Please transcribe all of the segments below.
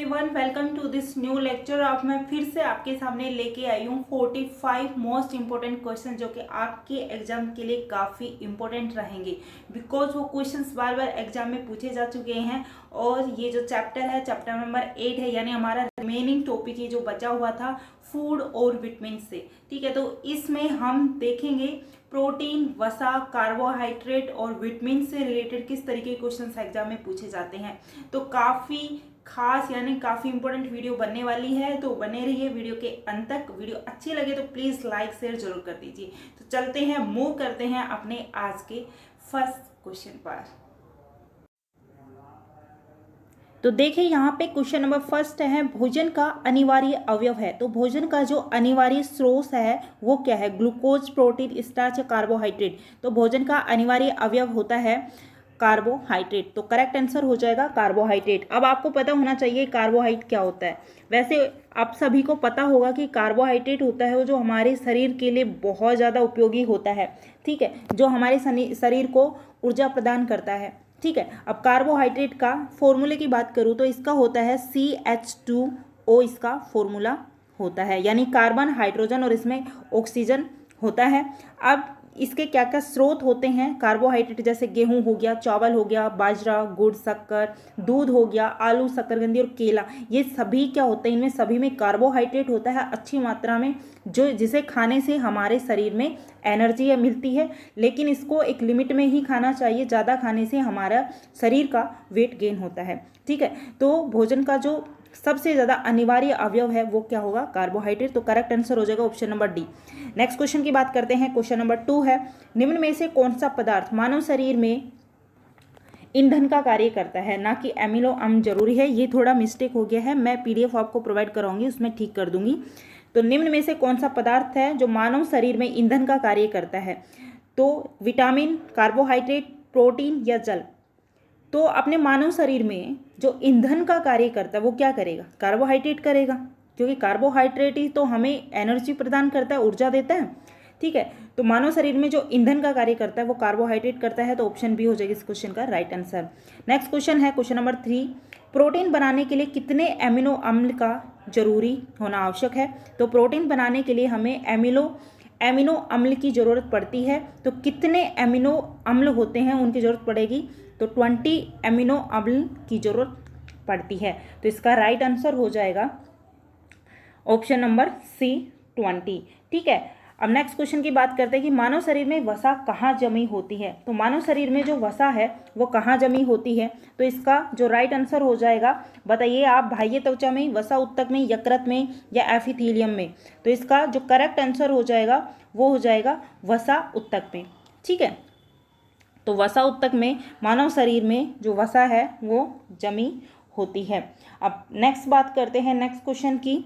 Everyone, welcome to this new lecture. अब मैं फिर से आपके सामने लेके आई हूँ 45 मोस्ट इंपॉर्टेंट क्वेश्चन जो कि आपके एग्जाम के लिए काफ़ी इंपॉर्टेंट रहेंगे, बिकॉज वो क्वेश्चंस बार बार एग्जाम में पूछे जा चुके हैं। और ये जो चैप्टर है, चैप्टर नंबर 8 है, यानी हमारा रिमेनिंग टॉपिक ही जो बचा हुआ था फूड और विटामिन से। ठीक है, तो इसमें हम देखेंगे प्रोटीन, वसा, कार्बोहाइड्रेट और विटामिन से रिलेटेड किस तरीके के क्वेश्चंस एग्जाम में पूछे जाते हैं। तो काफ़ी खास यानी काफ़ी इंपॉर्टेंट वीडियो बनने वाली है, तो बने रहिए वीडियो के अंत तक। वीडियो अच्छी लगे तो प्लीज़ लाइक शेयर जरूर कर दीजिए। तो चलते हैं, मूव करते हैं अपने आज के फर्स्ट क्वेश्चन पर। तो देखिए यहाँ पे क्वेश्चन नंबर फर्स्ट है, भोजन का अनिवार्य अवयव है। तो भोजन का जो अनिवार्य स्रोत है वो क्या है? ग्लूकोज, प्रोटीन, स्टार्च या कार्बोहाइड्रेट। तो भोजन का अनिवार्य अवयव होता है कार्बोहाइड्रेट। तो करेक्ट आंसर हो जाएगा कार्बोहाइड्रेट। अब आपको पता होना चाहिए कार्बोहाइड्रेट क्या होता है। वैसे आप सभी को पता होगा कि कार्बोहाइड्रेट होता है वो जो हमारे शरीर के लिए बहुत ज़्यादा उपयोगी होता है। ठीक है, जो हमारे शरीर को ऊर्जा प्रदान करता है। ठीक है, अब कार्बोहाइड्रेट का फॉर्मूले की बात करूँ तो इसका होता है CH2O, इसका फॉर्मूला होता है, यानी कार्बन, हाइड्रोजन और इसमें ऑक्सीजन होता है। अब इसके क्या क्या स्रोत होते हैं कार्बोहाइड्रेट, जैसे गेहूं हो गया, चावल हो गया, बाजरा, गुड़, शक्कर, दूध हो गया, आलू, शकरकंदी और केला। ये सभी क्या होते हैं? इनमें सभी में कार्बोहाइड्रेट होता है अच्छी मात्रा में, जो जिसे खाने से हमारे शरीर में एनर्जी मिलती है। लेकिन इसको एक लिमिट में ही खाना चाहिए, ज़्यादा खाने से हमारा शरीर का वेट गेन होता है। ठीक है, तो भोजन का जो सबसे ज़्यादा अनिवार्य अवयव है वो क्या होगा? कार्बोहाइड्रेट। तो करेक्ट आंसर हो जाएगा option number D. Next question की बात करते हैं। क्वेश्चन नंबर 2 है, निम्न में से कौन सा पदार्थ मानव शरीर में ईंधन का कार्य करता है, ना कि एमिनो अम्ल। जरूरी है, ये थोड़ा मिस्टेक हो गया है, मैं PDF आपको प्रोवाइड कराऊंगी, उसमें ठीक कर दूंगी। तो निम्न में से कौन सा पदार्थ है जो मानव शरीर में ईंधन का कार्य करता है? तो विटामिन, कार्बोहाइड्रेट, प्रोटीन या जल। तो अपने मानव शरीर में जो ईंधन का कार्य करता है वो क्या करेगा? कार्बोहाइड्रेट करेगा, क्योंकि कार्बोहाइड्रेट ही तो हमें एनर्जी प्रदान करता है, ऊर्जा देता है। ठीक है, तो मानव शरीर में जो ईंधन का कार्य करता है वो कार्बोहाइड्रेट करता है। तो ऑप्शन बी हो जाएगा इस क्वेश्चन का राइट आंसर। नेक्स्ट क्वेश्चन है क्वेश्चन नंबर 3, प्रोटीन बनाने के लिए कितने एमिनो अम्ल का जरूरी होना आवश्यक है? तो प्रोटीन बनाने के लिए हमें एमिनो अम्ल की ज़रूरत पड़ती है। तो कितने एमिनो अम्ल होते हैं उनकी ज़रूरत पड़ेगी? तो 20 एमिनो अम्ल की ज़रूरत पड़ती है। तो इसका राइट आंसर हो जाएगा ऑप्शन नंबर सी, 20। ठीक है, अब नेक्स्ट क्वेश्चन की बात करते हैं कि मानव शरीर में वसा कहाँ जमी होती है? तो मानव शरीर में जो वसा है वो कहाँ जमी होती है? तो इसका जो राइट आंसर हो जाएगा, बताइए आप, बाह्य त्वचा में, वसा ऊतक में, यकृत में या एपिथेलियम में। तो इसका जो करेक्ट आंसर हो जाएगा वो हो जाएगा वसा ऊतक में। ठीक है, तो वसा ऊतक में मानव शरीर में जो वसा है वो जमी होती है। अब नेक्स्ट बात करते हैं नेक्स्ट क्वेश्चन की।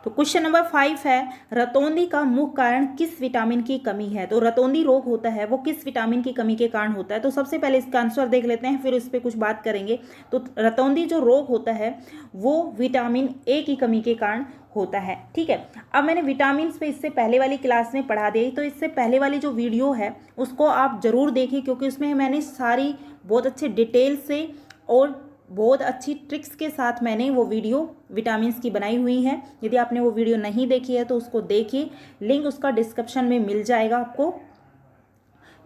तो क्वेश्चन नंबर 5 है, रतौंधी का मुख्य कारण किस विटामिन की कमी है? तो रतौंधी रोग होता है वो किस विटामिन की कमी के कारण होता है? तो सबसे पहले इसका आंसर देख लेते हैं, फिर इस पर कुछ बात करेंगे। तो रतौंधी जो रोग होता है वो विटामिन ए की कमी के कारण होता है। ठीक है, अब मैंने विटामिन पे इससे पहले वाली क्लास में पढ़ा दी, तो इससे पहले वाली जो वीडियो है उसको आप जरूर देखिए, क्योंकि उसमें मैंने सारी बहुत अच्छे डिटेल से और बहुत अच्छी ट्रिक्स के साथ मैंने वो वीडियो विटामिन्स की बनाई हुई है। यदि आपने वो वीडियो नहीं देखी है तो उसको देखिए, लिंक उसका डिस्क्रिप्शन में मिल जाएगा आपको,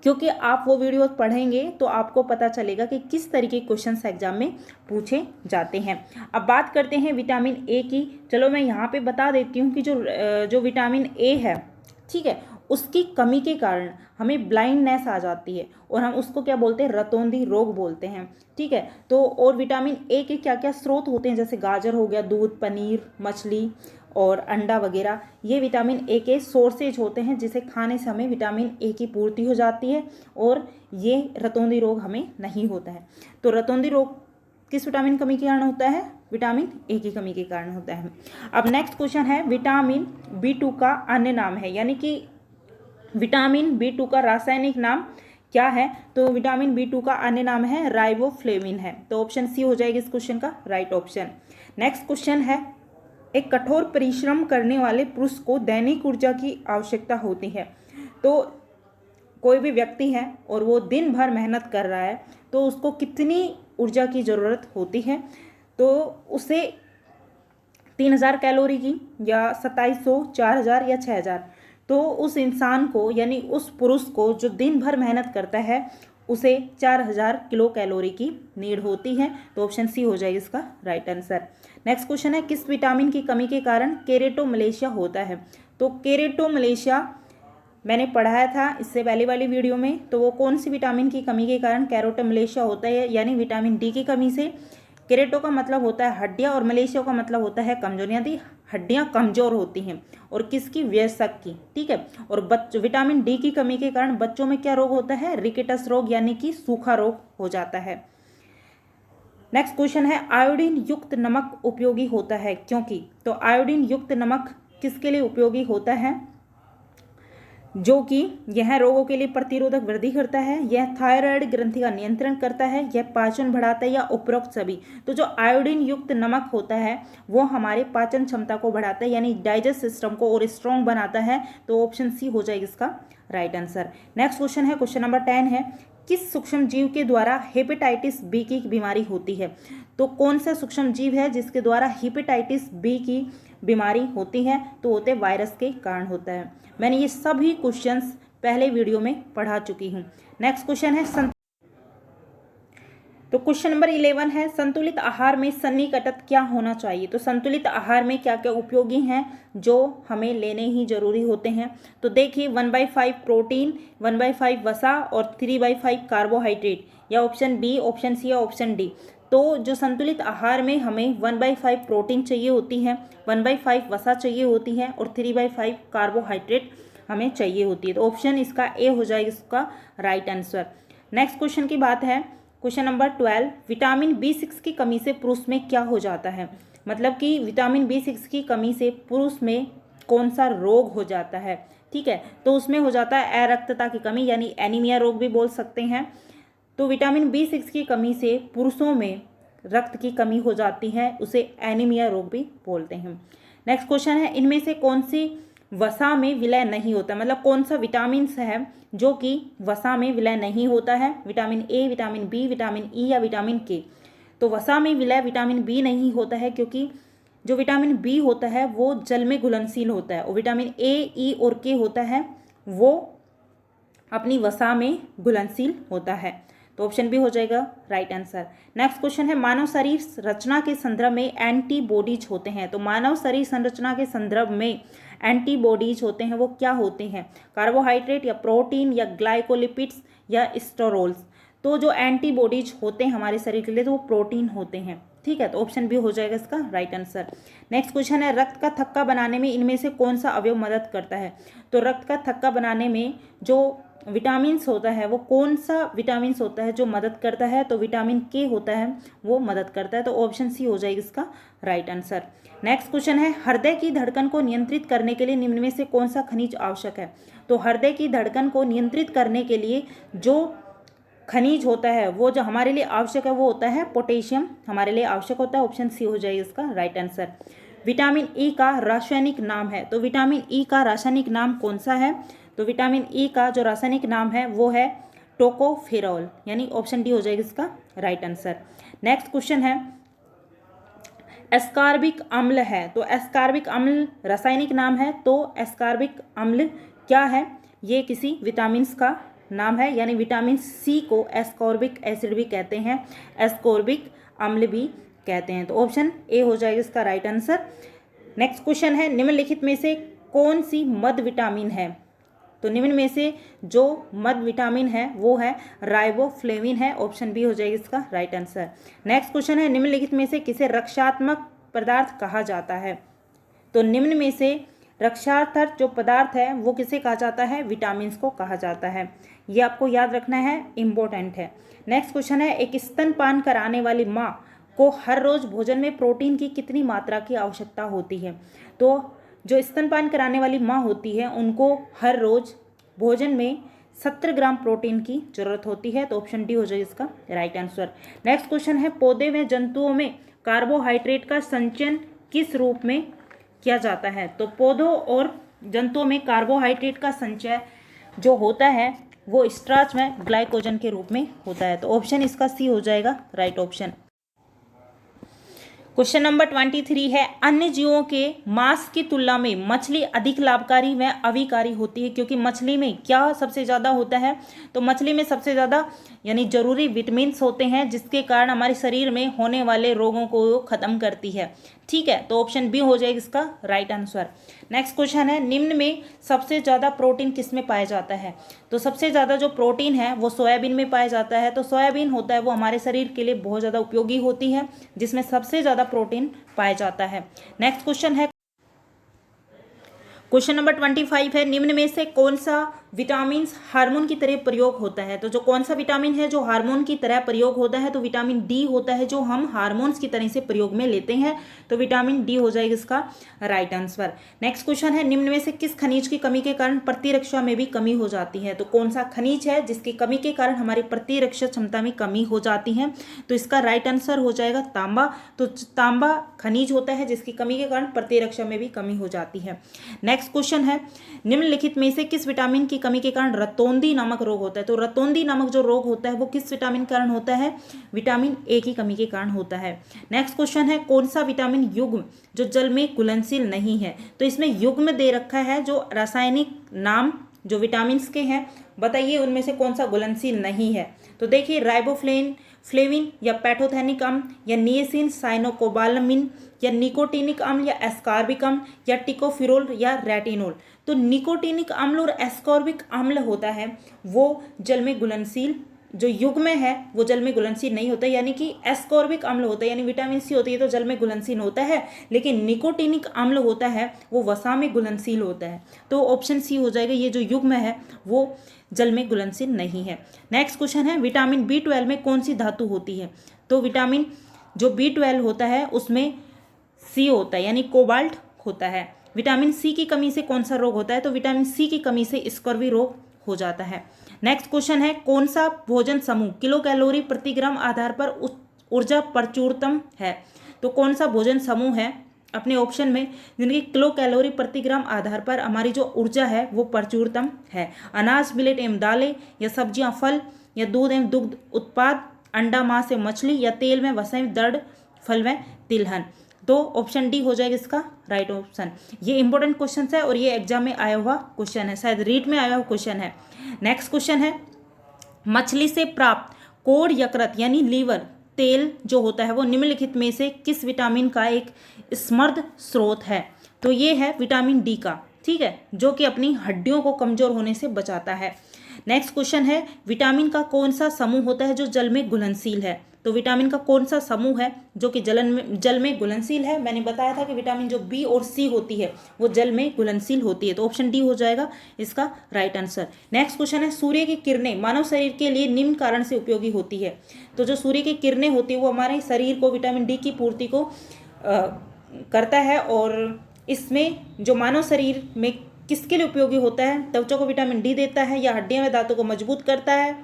क्योंकि आप वो वीडियो पढ़ेंगे तो आपको पता चलेगा कि किस तरीके के क्वेश्चंस एग्जाम में पूछे जाते हैं। अब बात करते हैं विटामिन ए की। चलो मैं यहाँ पे बता देती हूँ कि जो विटामिन ए है, ठीक है, उसकी कमी के कारण हमें ब्लाइंडनेस आ जाती है और हम उसको क्या बोलते हैं? रतौंधी रोग बोलते हैं। ठीक है, तो और विटामिन ए के क्या क्या स्रोत होते हैं? जैसे गाजर हो गया, दूध, पनीर, मछली और अंडा वगैरह, ये विटामिन ए के सोर्सेज होते हैं, जिसे खाने से हमें विटामिन ए की पूर्ति हो जाती है और ये रतौंधी रोग हमें नहीं होता है। तो रतौंधी रोग किस विटामिन कमी के कारण होता है? विटामिन ए की कमी के कारण होता है। अब नेक्स्ट क्वेश्चन है, विटामिन B2 का अन्य नाम है, यानी कि विटामिन B2 का रासायनिक नाम क्या है? तो विटामिन B2 का अन्य नाम है राइबोफ्लेविन है। तो ऑप्शन सी हो जाएगी इस क्वेश्चन का राइट ऑप्शन। नेक्स्ट क्वेश्चन है, एक कठोर परिश्रम करने वाले पुरुष को दैनिक ऊर्जा की आवश्यकता होती है। तो कोई भी व्यक्ति है और वो दिन भर मेहनत कर रहा है तो उसको कितनी ऊर्जा की ज़रूरत होती है? तो उसे 3000 कैलोरी की या 2700, 4000 या 6000, तो उस इंसान को यानी उस पुरुष को जो दिन भर मेहनत करता है उसे 4000 किलो कैलोरी की नीड होती है। तो ऑप्शन सी हो जाएगा इसका राइट आंसर। नेक्स्ट क्वेश्चन है, किस विटामिन की कमी के कारण केरेटोमलेशिया होता है? तो केरेटोमलेशिया मैंने पढ़ाया था इससे पहले वाली वीडियो में। तो वो कौन सी विटामिन की कमी के कारण केरेटोमलेशिया होता है, यानी विटामिन डी की कमी से। केरेटो का मतलब होता है हड्डियाँ और मलेशिया का मतलब होता है कमजोर, यानी हड्डियाँ कमजोर होती हैं और किसकी, वयस्क की, ठीक है। और विटामिन डी की कमी के कारण बच्चों में क्या रोग होता है, रिकेटस रोग यानी कि सूखा रोग हो जाता है। नेक्स्ट क्वेश्चन है, आयोडीन युक्त नमक उपयोगी होता है क्योंकि? तो आयोडीन युक्त नमक किसके लिए उपयोगी होता है? जो कि यह रोगों के लिए प्रतिरोधक वृद्धि करता है, यह थायराइड ग्रंथि का नियंत्रण करता है, यह पाचन बढ़ाता है, या उपरोक्त सभी। तो जो आयोडीन युक्त नमक होता है वो हमारे पाचन क्षमता को बढ़ाता है, यानी डाइजेस्ट सिस्टम को और स्ट्रॉन्ग बनाता है। तो ऑप्शन सी हो जाएगा इसका राइट आंसर। नेक्स्ट क्वेश्चन है, क्वेश्चन नंबर 10 है, किस सूक्ष्म जीव के द्वारा हेपेटाइटिस बी की बीमारी होती है? तो कौन सा सूक्ष्म जीव है जिसके द्वारा हेपेटाइटिस बी की बीमारी होती है? तो होते वायरस के कारण होता है। मैंने ये सभी क्वेश्चंस पहले वीडियो में पढ़ा चुकी हूँ। नेक्स्ट क्वेश्चन है तो क्वेश्चन नंबर 11 है, संतुलित आहार में सन्निकटन क्या होना चाहिए? तो संतुलित आहार में क्या क्या उपयोगी हैं जो हमें लेने ही जरूरी होते हैं? तो देखिए 1/5 प्रोटीन, 1/5 वसा और 3/5 कार्बोहाइड्रेट, या ऑप्शन बी, ऑप्शन सी या ऑप्शन डी। तो जो संतुलित आहार में हमें 1/5 प्रोटीन चाहिए होती है, 1/5 वसा चाहिए होती है और 3/5 कार्बोहाइड्रेट हमें चाहिए होती है। तो ऑप्शन इसका ए हो जाएगा इसका राइट आंसर। नेक्स्ट क्वेश्चन की बात है, क्वेश्चन नंबर 12, विटामिन B6 की कमी से पुरुष में क्या हो जाता है? मतलब कि विटामिन B6 की कमी से पुरुष में कौन सा रोग हो जाता है, ठीक है। तो उसमें हो जाता है अरक्तता की कमी, यानी एनीमिया रोग भी बोल सकते हैं। तो विटामिन B6 की कमी से पुरुषों में रक्त की कमी हो जाती है, उसे एनीमिया रोग भी बोलते हैं। नेक्स्ट क्वेश्चन है, इनमें से कौन सी वसा में विलय नहीं होता? मतलब कौन सा विटामिन है जो कि वसा में विलय नहीं होता है? Vitamin A, vitamin B, vitamin E या विटामिन के? तो वसा में विलय विटामिन बी नहीं होता है, क्योंकि जो विटामिन बी होता है वो जल में घुलनशील होता है, और विटामिन ए, ई और के होता है वो अपनी वसा में घुलनशील होता है। तो ऑप्शन बी हो जाएगा राइट आंसर। नेक्स्ट क्वेश्चन है, मानव शरीर रचना के संदर्भ में एंटीबॉडीज होते हैं। तो मानव शरीर संरचना के संदर्भ में एंटीबॉडीज होते हैं, वो क्या होते हैं? कार्बोहाइड्रेट या प्रोटीन या ग्लाइकोलिपिड्स या स्टेरोल्स? तो जो एंटीबॉडीज होते हैं हमारे शरीर के लिए तो वो प्रोटीन होते हैं, ठीक है। तो ऑप्शन बी हो जाएगा इसका राइट आंसर। नेक्स्ट क्वेश्चन है, रक्त का थक्का बनाने में इनमें से कौन सा अवयव मदद करता है? तो रक्त का थक्का बनाने में जो विटामिन्स होता है वो कौन सा विटामिन्स होता है जो मदद करता है? तो विटामिन के होता है वो मदद करता है। तो ऑप्शन सी हो जाएगा इसका राइट आंसर। नेक्स्ट क्वेश्चन है, हृदय की धड़कन को नियंत्रित करने के लिए निम्न में से कौन सा खनिज आवश्यक है? तो हृदय की धड़कन को नियंत्रित करने के लिए जो खनिज होता है वो जो हमारे लिए आवश्यक है वो होता है पोटेशियम, हमारे लिए आवश्यक होता है। ऑप्शन सी हो जाएगा इसका राइट आंसर। विटामिन ई का रासायनिक नाम है, तो विटामिन ई का रासायनिक नाम कौन सा है? तो विटामिन ई का जो रासायनिक नाम है वो है टोकोफेरॉल, यानी ऑप्शन डी हो जाएगा इसका राइट आंसर। नेक्स्ट क्वेश्चन है, एस्कॉर्बिक अम्ल है, तो एस्कॉर्बिक अम्ल रासायनिक नाम है, तो एस्कॉर्बिक अम्ल क्या है? ये किसी विटामिन का नाम है, यानी विटामिन सी को एस्कॉर्बिक एसिड भी कहते हैं, एस्कॉर्बिक अम्ल भी कहते हैं। तो ऑप्शन ए हो जाएगा इसका राइट आंसर। नेक्स्ट क्वेश्चन है, निम्नलिखित में से कौन सी मद विटामिन है? तो निम्न में से जो मद विटामिन है वो है राइबोफ्लेविन है, ऑप्शन बी हो जाएगा इसका राइट आंसर। नेक्स्ट क्वेश्चन है, निम्नलिखित में से किसे रक्षात्मक पदार्थ कहा जाता है? तो निम्न में से रक्षात्मक जो पदार्थ है वो किसे कहा जाता है? विटामिन को कहा जाता है। ये आपको याद रखना है, इम्पोर्टेंट है। नेक्स्ट क्वेश्चन है, एक स्तनपान कराने वाली माँ को हर रोज भोजन में प्रोटीन की कितनी मात्रा की आवश्यकता होती है? तो जो स्तनपान कराने वाली माँ होती है उनको हर रोज भोजन में 70 ग्राम प्रोटीन की जरूरत होती है। तो ऑप्शन डी हो जाएगा इसका राइट आंसर। नेक्स्ट क्वेश्चन है, पौधे व जंतुओं में कार्बोहाइड्रेट का संचयन किस रूप में किया जाता है? तो पौधों और जंतुओं में कार्बोहाइड्रेट का संचय जो होता है वो स्टार्च में ग्लाइकोजन के रूप में होता है। तो ऑप्शन इसका सी हो जाएगा राइट ऑप्शन। क्वेश्चन नंबर 23 है, अन्य जीवों के मांस की तुलना में मछली अधिक लाभकारी व अविकारी होती है, क्योंकि मछली में क्या सबसे ज़्यादा होता है, तो मछली में सबसे ज़्यादा यानी जरूरी विटामिन्स होते हैं, जिसके कारण हमारे शरीर में होने वाले रोगों को खत्म करती है। ठीक है, तो ऑप्शन बी हो जाएगा इसका राइट आंसर। नेक्स्ट क्वेश्चन है, निम्न में सबसे ज़्यादा प्रोटीन किस में पाया जाता है, तो सबसे ज़्यादा जो प्रोटीन है वो सोयाबीन में पाया जाता है। तो सोयाबीन होता है वो हमारे शरीर के लिए बहुत ज़्यादा उपयोगी होती है, जिसमें सबसे ज़्यादा प्रोटीन पाया जाता है। नेक्स्ट क्वेश्चन है, क्वेश्चन नंबर 25 है, निम्न में से कौन सा विटामिन हार्मोन की तरह प्रयोग होता है, तो जो कौन सा विटामिन है जो हार्मोन की तरह प्रयोग होता है, तो विटामिन डी होता है, जो हम हार्मोन्स की तरह से प्रयोग में लेते हैं, तो विटामिन डी हो जाएगा इसका राइट आंसर। नेक्स्ट क्वेश्चन है, निम्न में से किस खनिज की कमी के कारण प्रतिरक्षा में भी कमी हो जाती है, तो कौन सा खनिज है जिसकी कमी के कारण हमारी प्रतिरक्षा क्षमता में कमी हो जाती है, तो इसका राइट आंसर हो जाएगा तांबा। तो तांबा खनिज होता है जिसकी कमी के कारण प्रतिरक्षा में भी कमी हो जाती है। नेक्स्ट क्वेश्चन है, निम्नलिखित में से किस विटामिन की कमी के कारण रतौंधी नामक रोग होता है, तो रतौंधी नामक जो रोग होता है वो किस विटामिन के कारण होता है, विटामिन ए की कमी के कारण होता है। नेक्स्ट क्वेश्चन है, कौन सा विटामिन युग्म जो जल में घुलनशील नहीं है, तो इसमें युग्म दे रखा है, जो रासायनिक नाम जो विटामिन के हैं बताइए उनमें से कौन सा घुलनशील नहीं है, तो देखिए फ्लेविन या पैथोथेनिक अम्ल या निएसिन साइनोकोबालामिन या निकोटीनिक अम्ल या एस्कॉर्बिक अम्ल या टिकोफिरोल या रेटिनोल। तो निकोटीनिक अम्ल और एस्कॉर्बिक अम्ल होता है वो जल में घुलनशील, जो युग्म है वो जल में घुलनशील नहीं होता, यानी कि एस्कॉर्बिक अम्ल होता है यानी विटामिन सी होती है तो जल में घुलनशील होता है, लेकिन निकोटीनिक अम्ल होता है वो वसा में घुलनशील होता है। तो ऑप्शन सी हो जाएगा, ये जो युग्म है वो जल में घुलनशील नहीं है। नेक्स्ट क्वेश्चन है, विटामिन B12 में कौन सी धातु होती है, तो विटामिन जो B12 होता है उसमें सी होता है यानी कोबाल्ट होता है। विटामिन सी की कमी से कौन सा रोग होता है, तो विटामिन सी की कमी से स्कर्वी रोग हो जाता है। नेक्स्ट क्वेश्चन है, कौन सा भोजन समूह किलो कैलोरी प्रति ग्राम आधार पर ऊर्जा प्रचुरतम है, तो कौन सा भोजन समूह है अपने ऑप्शन में जिनकी किलो कैलोरी प्रति ग्राम आधार पर हमारी जो ऊर्जा है वो प्रचुरतम है। अनाज, मिलेट एवं दालें या सब्जियां, फल या दूध एवं दुग्ध उत्पाद, अंडा, मांस या मछली या तेल में वसा, दर्द, फल में तिलहन। तो ऑप्शन डी हो जाएगा इसका राइट ऑप्शन। ये इंपॉर्टेंट क्वेश्चन है और ये एग्जाम में आया हुआ क्वेश्चन है, शायद रीट में आया हुआ क्वेश्चन है। नेक्स्ट क्वेश्चन है, मछली से प्राप्त कोढ़ यकृत यानी लीवर तेल जो होता है वो निम्नलिखित में से किस विटामिन का एक समृद्ध स्रोत है, तो ये है विटामिन डी का, ठीक है, जो कि अपनी हड्डियों को कमजोर होने से बचाता है। नेक्स्ट क्वेश्चन है, विटामिन का कौन सा समूह होता है जो जल में घुलनशील है, तो विटामिन का कौन सा समूह है जो कि जल में घुलनशील है, मैंने बताया था कि विटामिन जो बी और सी होती है वो जल में घुलनशील होती है, तो ऑप्शन डी हो जाएगा इसका राइट आंसर। नेक्स्ट क्वेश्चन है, सूर्य की किरणें मानव शरीर के लिए निम्न कारण से उपयोगी होती है, तो जो सूर्य की किरणें होती है वो हमारे शरीर को विटामिन डी की पूर्ति को करता है, और इसमें जो मानव शरीर में किसके लिए उपयोगी होता है, त्वचा को विटामिन डी देता है या हड्डियां व दांतों को मजबूत करता है,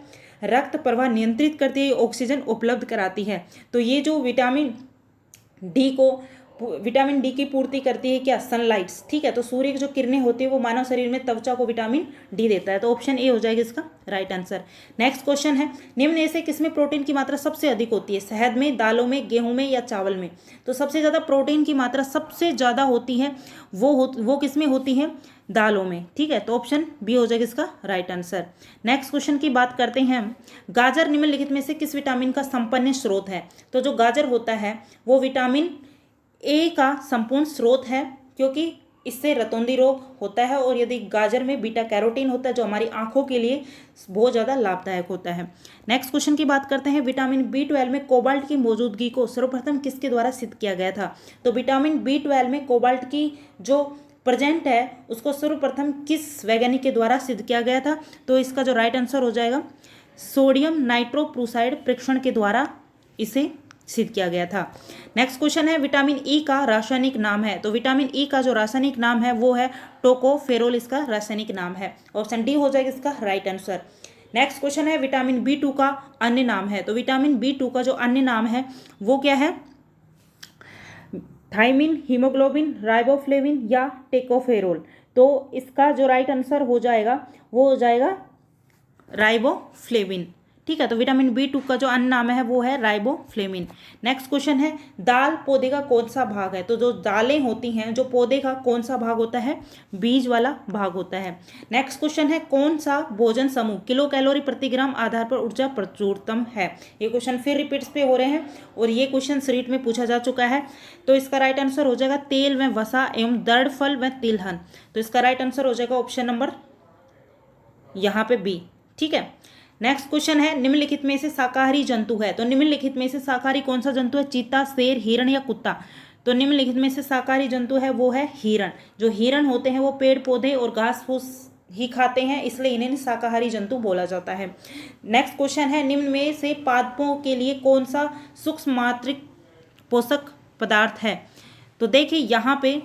रक्त प्रवाह नियंत्रित करती है, ऑक्सीजन उपलब्ध कराती है। तो ये जो विटामिन डी की पूर्ति करती है क्या, सनलाइट्स, ठीक है, तो सूर्य की जो किरणें होती है वो मानव शरीर में त्वचा को विटामिन डी देता है, तो ऑप्शन ए हो जाएगा इसका राइट आंसर। नेक्स्ट क्वेश्चन है, निम्न में से किसमें प्रोटीन की मात्रा सबसे अधिक होती है, शहद में, दालों में, गेहूं में या चावल में, तो सबसे ज़्यादा प्रोटीन की मात्रा सबसे ज़्यादा होती है वो किसमें होती है, दालों में, ठीक है, तो ऑप्शन बी हो जाएगा इसका राइट आंसर। नेक्स्ट क्वेश्चन की बात करते हैं, गाजर निम्नलिखित में से किस विटामिन का संपन्न स्रोत है, तो जो गाजर होता है वो विटामिन ए का संपूर्ण स्रोत है, क्योंकि इससे रतौंधी रोग होता है, और यदि गाजर में बीटा कैरोटीन होता है जो हमारी आंखों के लिए बहुत ज़्यादा लाभदायक होता है। नेक्स्ट क्वेश्चन की बात करते हैं, विटामिन B12 में कोबाल्ट की मौजूदगी को सर्वप्रथम किसके द्वारा सिद्ध किया गया था, तो विटामिन B12 में कोबाल्ट की जो प्रेजेंट है उसको सर्वप्रथम किस वैज्ञानिक के द्वारा सिद्ध किया गया था, तो इसका जो राइट आंसर हो जाएगा सोडियम नाइट्रोप्रूसाइड परीक्षण के द्वारा इसे सिद्ध किया गया था। नेक्स्ट क्वेश्चन है, विटामिन ई का रासायनिक नाम है, तो विटामिन ई का जो रासायनिक नाम है वो है टोकोफेरोल, इसका रासायनिक नाम है, ऑप्शन डी हो जाएगा इसका राइट आंसर। नेक्स्ट क्वेश्चन है, विटामिन B2 का अन्य नाम है, तो विटामिन B2 का जो अन्य नाम है वो क्या है, थायमिन, हीमोग्लोबिन, राइबोफ्लेविन या टेकोफेरोल, तो इसका जो राइट आंसर हो जाएगा वो हो जाएगा राइबोफ्लेविन। ठीक है। तो विटामिन B2 का जो अन्य नाम है वो है राइबोफ्लेविन। नेक्स्ट क्वेश्चन है, दाल पौधे का कौन सा भाग है? तो जो दालें होती हैं, जो पौधे का कौन सा भाग होता है? बीज वाला भाग होता है। नेक्स्ट क्वेश्चन है, कौन सा भोजन समूह किलो कैलोरी प्रति ग्राम आधार पर ऊर्जा प्रचुरतम है? ये क्वेश्चन फिर रिपीट्स पे हो रहे हैं और ये क्वेश्चन सीट में पूछा जा चुका है। तो इसका राइट आंसर हो जाएगा तेल व वसा एवं दृढ़ फल व तिलहन। तो इसका राइट आंसर हो जाएगा ऑप्शन नंबर यहाँ पे बी। ठीक है। नेक्स्ट क्वेश्चन है, निम्नलिखित में से शाकाहारी जंतु है? तो निम्नलिखित में से शाकाहारी कौन सा जंतु है? चीता, शेर, हिरण या कुत्ता? तो निम्नलिखित में से शाकाहारी जंतु है वो है हिरण। जो हिरण होते हैं वो पेड़ पौधे और घास फूस ही खाते हैं, इसलिए इन्हें शाकाहारी जंतु बोला जाता है। नेक्स्ट क्वेश्चन है, निम्न में से पादपों के लिए कौन सा सूक्ष्म मात्रिक पोषक पदार्थ है? तो देखिए यहाँ पे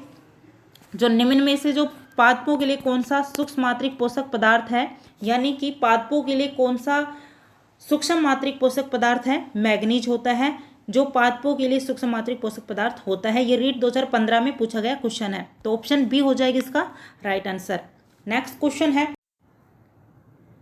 जो निम्न में से जो पादपों के लिए कौन सा सूक्ष्म मात्रिक पोषक पदार्थ है, यानी कि पादपों के लिए कौन सा सूक्ष्म मात्रिक पोषक पदार्थ है? मैग्नीज होता है जो पादपों के लिए सूक्ष्म मात्रिक पोषक पदार्थ होता है। ये रीट 2015 में पूछा गया क्वेश्चन है। तो ऑप्शन बी हो जाएगा इसका राइट आंसर। नेक्स्ट क्वेश्चन है,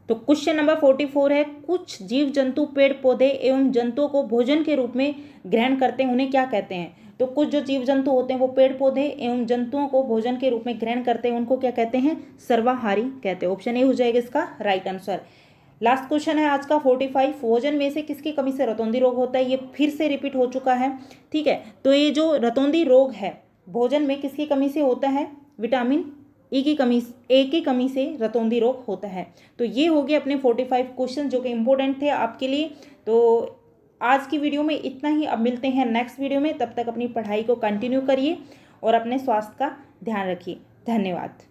तो क्वेश्चन नंबर 44 है, कुछ जीव जंतु पेड़ पौधे एवं जंतुओं को भोजन के रूप में ग्रहण करते हैं, उन्हें क्या कहते हैं? तो कुछ जो जीव जंतु होते हैं वो पेड़ पौधे एवं जंतुओं को भोजन के रूप में ग्रहण करते हैं, उनको क्या कहते हैं? सर्वाहारी कहते हैं। ऑप्शन ए हो जाएगा इसका राइट आंसर। लास्ट क्वेश्चन है आज का 45, भोजन में से किसकी कमी से रतौंधी रोग होता है? ये फिर से रिपीट हो चुका है। ठीक है। तो ये जो रतौंधी रोग है भोजन में किसकी कमी से होता है? विटामिन ए की कमी से रतौंधी रोग होता है। तो ये हो गए अपने 45 क्वेश्चन जो कि इंपॉर्टेंट थे आपके लिए। तो आज की वीडियो में इतना ही। अब मिलते हैं नेक्स्ट वीडियो में, तब तक अपनी पढ़ाई को कंटिन्यू करिए और अपने स्वास्थ्य का ध्यान रखिए। धन्यवाद।